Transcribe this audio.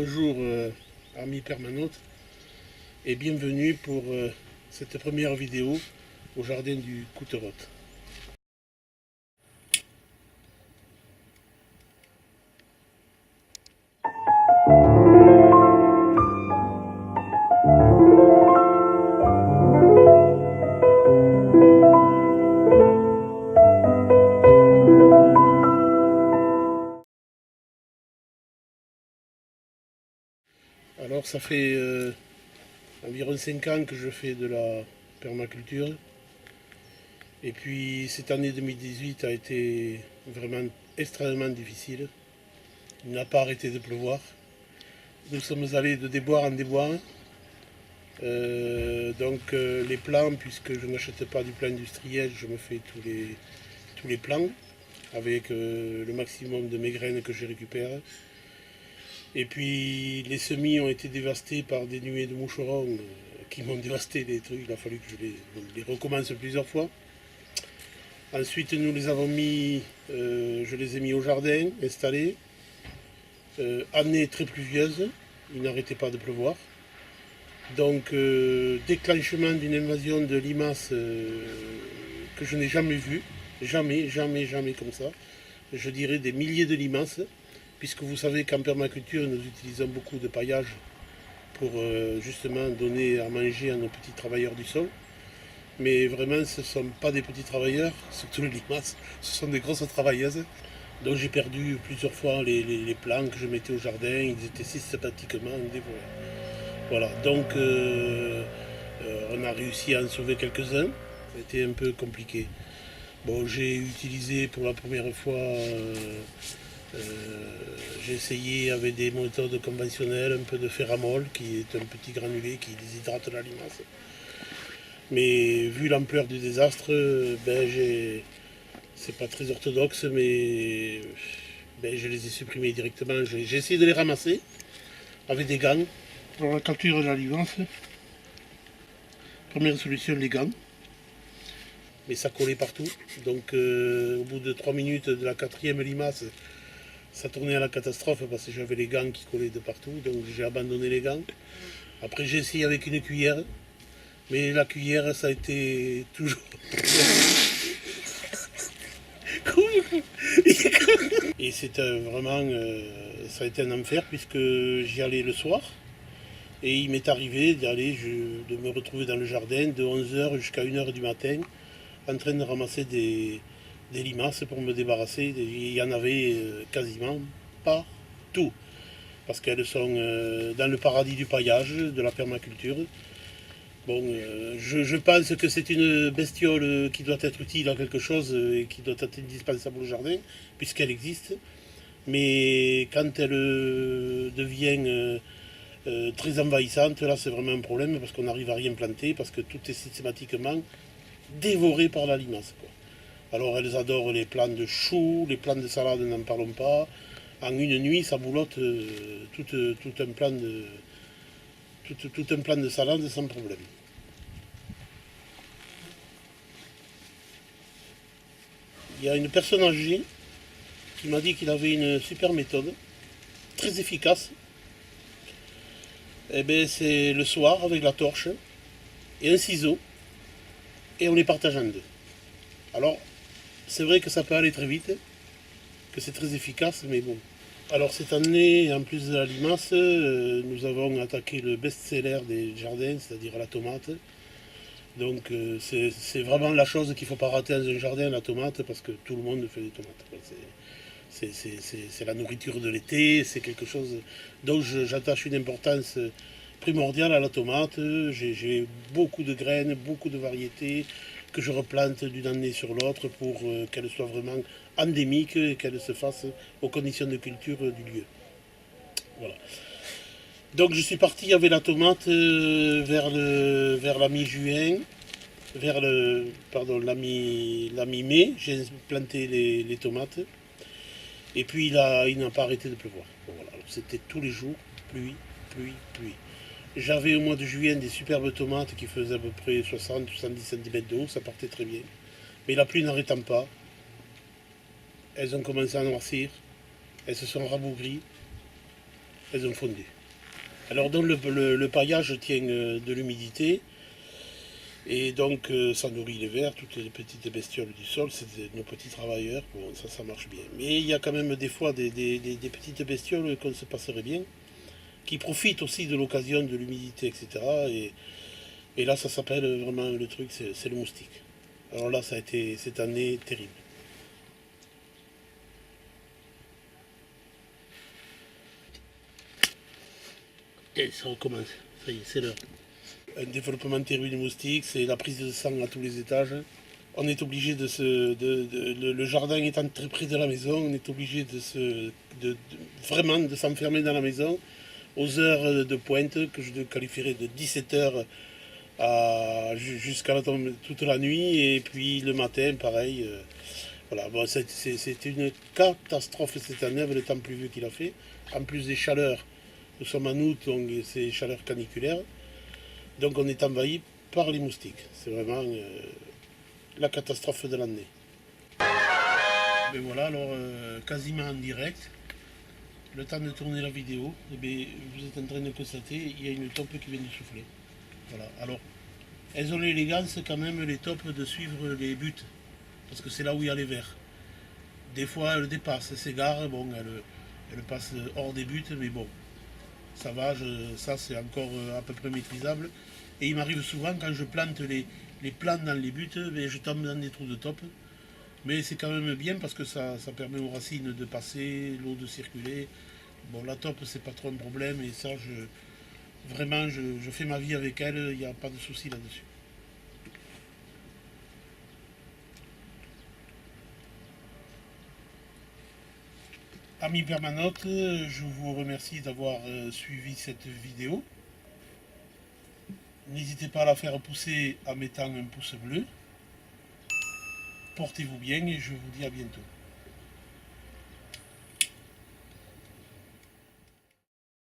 Bonjour amis permanotes et bienvenue pour cette première vidéo au jardin du Couterotte. Alors ça fait environ 5 ans que je fais de la permaculture. Et puis cette année 2018 a été vraiment extrêmement difficile. Il n'a pas arrêté de pleuvoir. Nous sommes allés de déboire en déboire. Les plants, puisque je n'achète pas du plan industriel, je me fais tous les plants avec le maximum de mes graines que je récupère. Et puis les semis ont été dévastés par des nuées de moucherons qui m'ont dévasté les trucs. Il a fallu que je les recommence plusieurs fois. Ensuite nous les avons mis, je les ai mis au jardin, installés. Année très pluvieuse, il n'arrêtait pas de pleuvoir. Donc déclenchement d'une invasion de limaces que je n'ai jamais vue. Jamais comme ça. Je dirais des milliers de limaces. Puisque vous savez qu'en permaculture, nous utilisons beaucoup de paillage pour justement donner à manger à nos petits travailleurs du sol. Mais vraiment, ce ne sont pas des petits travailleurs, surtout les limaces, ce sont des grosses travailleuses. Donc j'ai perdu plusieurs fois les plants que je mettais au jardin, ils étaient systématiquement dévorés. Voilà, donc on a réussi à en sauver quelques-uns, c'était un peu compliqué. Bon, j'ai utilisé pour la première fois... j'ai essayé avec des méthodes conventionnelles, un peu de ferramol, qui est un petit granulé qui déshydrate la limace. Mais vu l'ampleur du désastre, c'est pas très orthodoxe, mais je les ai supprimés directement. J'ai essayé de les ramasser avec des gants. Pour la capture de la limace, première solution, les gants. Mais ça collait partout. Donc au bout de 3 minutes de la 4e limace, ça tournait à la catastrophe parce que j'avais les gants qui collaient de partout, donc j'ai abandonné les gants. Après j'ai essayé avec une cuillère, mais la cuillère ça a été toujours... Et c'était vraiment... ça a été un enfer puisque j'y allais le soir. Et il m'est arrivé de me retrouver dans le jardin de 11h jusqu'à 1h du matin en train de ramasser des limaces pour me débarrasser. Il y en avait quasiment partout. Parce qu'elles sont dans le paradis du paillage, de la permaculture. Bon, je pense que c'est une bestiole qui doit être utile à quelque chose et qui doit être indispensable au jardin, puisqu'elle existe. Mais quand elle devient très envahissante, là c'est vraiment un problème parce qu'on n'arrive à rien planter, parce que tout est systématiquement dévoré par la limace, quoi. Alors elles adorent les plants de choux, les plants de salade, n'en parlons pas. En une nuit, ça boulotte tout un plan de salade sans problème. Il y a une personne âgée qui m'a dit qu'il avait une super méthode, très efficace. Eh bien, c'est le soir avec la torche et un ciseau, et on les partage en deux. Alors, c'est vrai que ça peut aller très vite, que c'est très efficace, mais bon. Alors cette année, en plus de la limace, nous avons attaqué le best-seller des jardins, c'est-à-dire la tomate. Donc c'est vraiment la chose qu'il ne faut pas rater dans un jardin, la tomate, parce que tout le monde fait des tomates. C'est la nourriture de l'été, c'est quelque chose... Donc j'attache une importance primordiale à la tomate. J'ai beaucoup de graines, beaucoup de variétés que je replante d'une année sur l'autre pour qu'elles soient vraiment endémiques et qu'elles se fassent aux conditions de culture du lieu. Voilà. Donc je suis parti avec la tomate vers la mi-juin, la mi-mai, j'ai planté les tomates. Et puis il n'a pas arrêté de pleuvoir. Bon, voilà. C'était tous les jours, pluie. J'avais au mois de juillet des superbes tomates qui faisaient à peu près 60-70 cm de haut, ça partait très bien. Mais la pluie n'arrêtant pas, elles ont commencé à noircir, elles se sont rabougries. elles ont fondu. Alors donc le paillage tient de l'humidité et donc ça nourrit les vers, toutes les petites bestioles du sol, c'est nos petits travailleurs, bon ça marche bien. Mais il y a quand même des fois des petites bestioles qu'on se passerait bien, qui profitent aussi de l'occasion de l'humidité, etc. Et là ça s'appelle vraiment le truc, c'est le moustique. Alors là ça a été cette année terrible. Et ça recommence, ça y est, c'est l'heure. Un développement terrible du moustique, c'est la prise de sang à tous les étages. On est obligé le jardin étant très près de la maison, on est obligé vraiment de s'enfermer dans la maison aux heures de pointe que je qualifierais de 17h jusqu'à toute la nuit, et puis le matin pareil. Voilà, bon, c'était une catastrophe cette année avec le temps pluvieux qu'il a fait. En plus des chaleurs, nous sommes en août, donc c'est chaleurs caniculaires. Donc on est envahi par les moustiques. C'est vraiment la catastrophe de l'année. Mais voilà, alors quasiment en direct, le temps de tourner la vidéo, eh bien, vous êtes en train de constater, il y a une taupe qui vient de souffler. Voilà, alors elles ont l'élégance quand même, les taupes, de suivre les buts, parce que c'est là où il y a les vers. Des fois elles dépassent, elles s'égarent, bon, elles passent hors des buts, mais bon, ça va, ça c'est encore à peu près maîtrisable. Et il m'arrive souvent quand je plante les plantes dans les buts, je tombe dans des trous de taupe. Mais c'est quand même bien parce que ça permet aux racines de passer, l'eau de circuler. Bon, la taupe c'est pas trop un problème, et ça vraiment je fais ma vie avec elle, il n'y a pas de souci là-dessus. Amis permanotes, je vous remercie d'avoir suivi cette vidéo. N'hésitez pas à la faire pousser en mettant un pouce bleu. Portez-vous bien et je vous dis à bientôt.